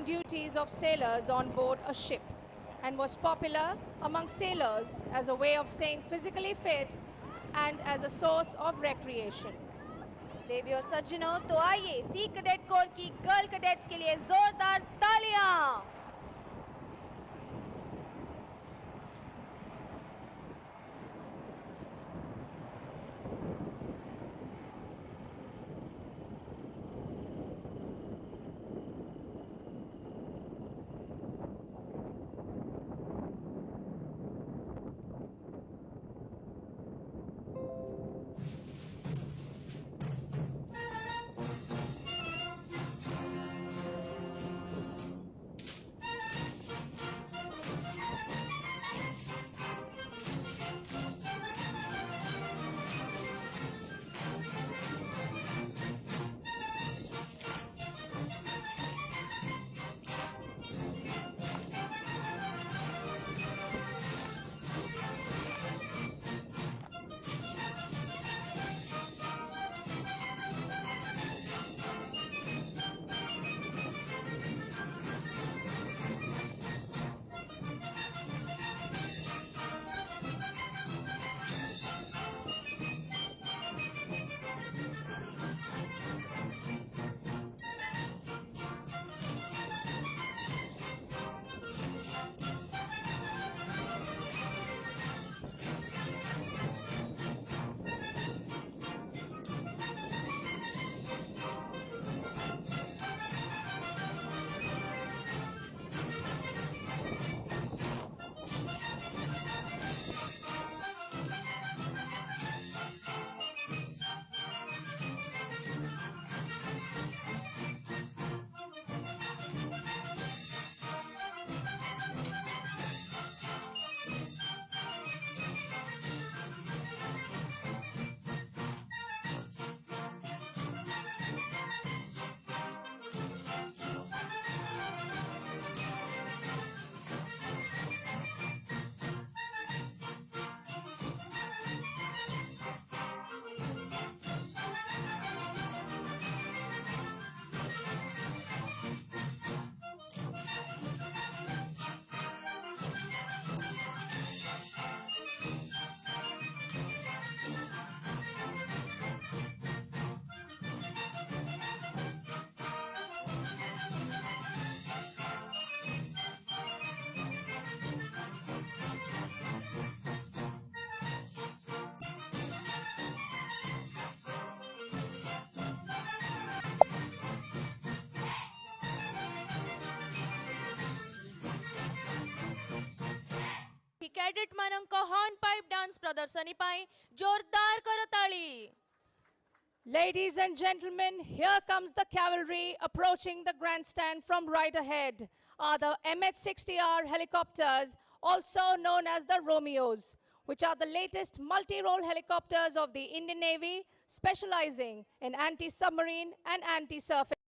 duties of sailors on board a ship and was popular among sailors as a way of staying physically fit and as a source of recreation. देवी और सज्जनों, तो आइए C cadet corps की girl cadets के लिए जोरदार तालियां। Cadet मानक हॉर्नपाइप डांस प्रदर्शनी पाई जोरदार करो ताली। Ladies and gentlemen, here comes the cavalry approaching the grandstand from right ahead are the MH-60R helicopters, also known as the Romeos, which are the latest multi-role helicopters of the Indian Navy, specializing in anti-submarine and anti-surface